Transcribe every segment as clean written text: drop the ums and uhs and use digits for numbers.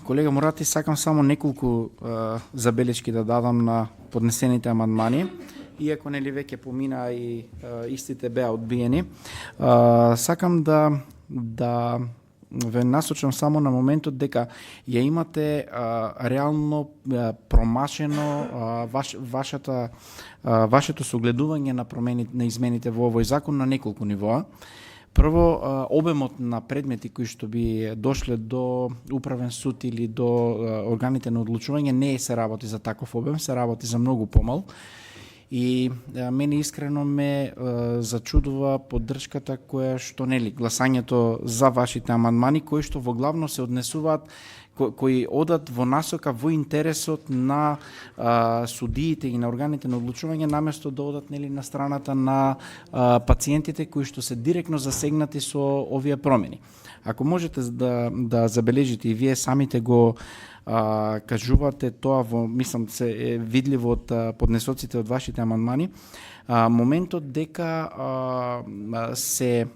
Колега Мурати, сакам само неколку забелешки да дадам на поднесените амандмани, иако нели веќе помина и истите беа одбиени. Сакам да ве насочам само на моментот дека ја имате реално промашено вашето согледување на на измените во овој закон на неколку нивоа. Прво, обемот на предмети кои што би дошле до управен суд или до органите на одлучување не се работи за таков обем, се работи за многу помал. И мене искрено ме зачудува поддршката која што нели гласањето за вашите амандмани кои што во главно се однесуваат кои одат во насока во интересот на судиите и на органите на одлучување наместо да одат нели на страната на пациентите кои што се директно засегнати со овие промени. Ако можете да забележите и вие самите го кажувате тоа мислам се е видливо од поднесоците од вашите амандмани, моментот дека се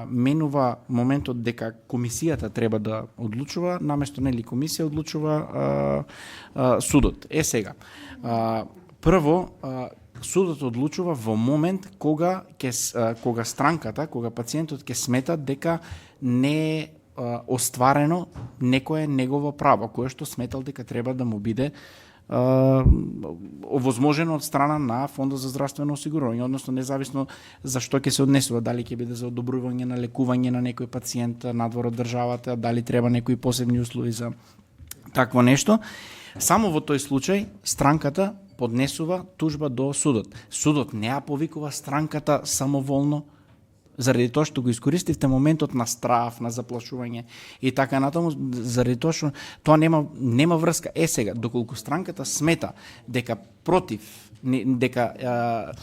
менува моментот дека комисијата треба да одлучува, наместо нели комисија одлучува судот. Сега, прво, судот одлучува во момент кога странката, кога пациентот ќе смета дека не е остварено некое негово право, кое што сметал дека треба да му биде овозможено од страна на Фондот за здравствено осигурување, односно независно за што ќе се однесува, дали ќе биде за одобрување на лекување на некој пациент надвор од државата, дали треба некои посебни услови за такво нешто. Само во тој случај странката поднесува тужба до судот. Судот не ја повикува странката самоволно, заради тоа што го искористивте моментот на страв, на заплашување и така натаму, заради тоа што тоа нема врска. Сега, доколку странката смета дека дека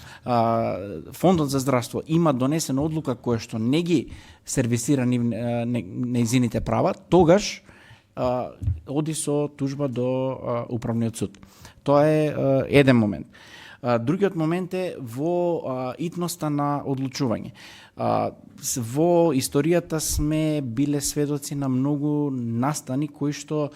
Фондот за здравство има донесена одлука која што не ги сервисира нејзините права, тогаш оди со тужба до управниот суд. Тоа е еден момент. Другиот момент е во итноста на одлучување. Во историјата сме биле сведоци на многу настани кои што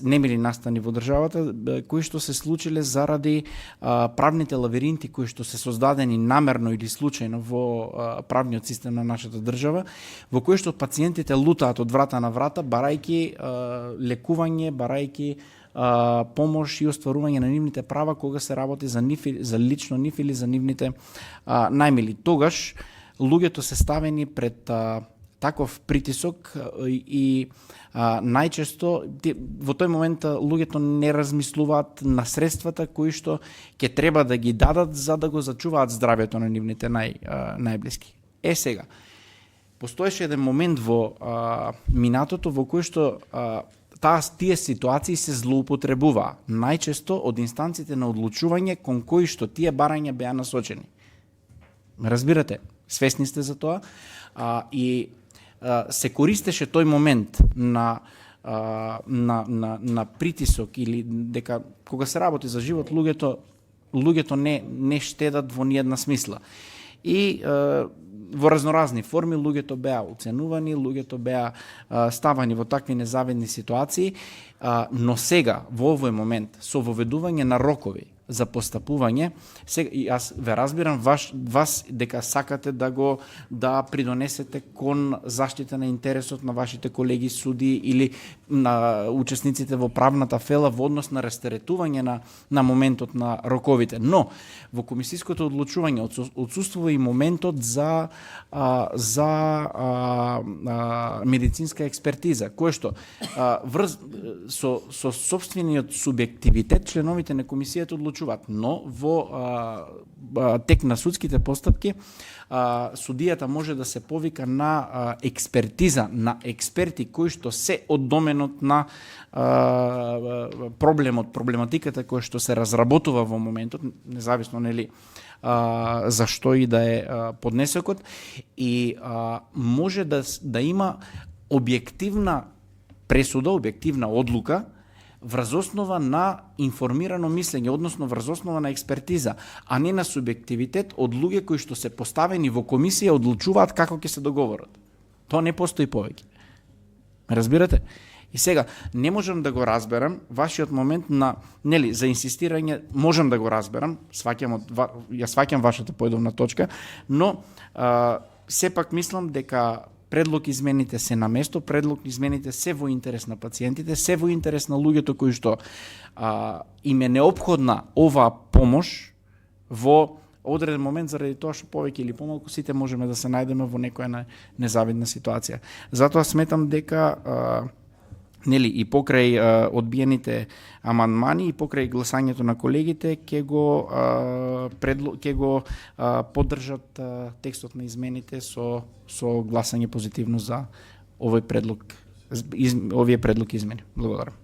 немили настани во државата, кои што се случиле заради правните лавиринти кои што се создадени намерно или случајно во правниот систем на нашата држава, во кои што пациентите лутаат од врата на врата, барајки лекување, барајки помош и остварување на нивните права кога се работи за лично нив или за нивните најмили. Тогаш луѓето се ставени пред таков притисок и најчесто во тој момент луѓето не размислуваат на средствата кои што ќе треба да ги дадат за да го зачуваат здравјето на нивните најблиски. Сега, постоеше еден момент во минатото во кој што тие ситуации се злоупотребуваа најчесто од инстанциите на одлучување кон кои што тие барања беа насочени. Разбирате, свесни сте за тоа и се користеше тој момент на притисок или дека кога се работи за живот луѓето не штедат во ниедна смисла. И во разноразни форми луѓето беа оценувани, луѓето беа ставани во такви незавидни ситуации, но сега во овој момент со воведување на рокови за постапување, и јас ве разбирам вас дека сакате да придонесете кон заштита на интересот на вашите колеги суди или на учесниците во правната фела во однос на растеретување на моментот на роковите. Но во комисиското одлучување отсуствува и моментот за медицинска експертиза, кој што со сопствениот субјективитет членовите на комисијата одлучуваат, но во тек на судските постапки судијата може да се повика на експертиза на експерти кои што се од доменот на проблематиката која што се разработува во моментот, независно нели за што и да е поднесокот, и може да има објективна пресуда, објективна одлука врз основа на информирано мислење, односно врз основа на експертиза, а не на субјективитет од луѓе кои што се поставени во комисија одлучуваат како ќе се договорат. Тоа не постои повеќе. Разбирате? И сега, не можам да го разберам вашиот момент на, нели, за инсистирање, можам да го разберам, ја сваќам вашата поедовна точка, но сепак мислам дека предлог измените се на место, предлог измените се во интерес на пациентите, се во интерес на луѓето кои што им е неопходна оваа помош во одреден момент, заради тоа што повеќе или помалку сите можеме да се најдеме во некоја незавидна ситуација. Затоа сметам дека нели и покрај одбиените амандмани и покрај гласањето на колегите ќе го поддржат текстот на измените со гласање позитивно за овој предлог, овие предлог измени. Благодарам.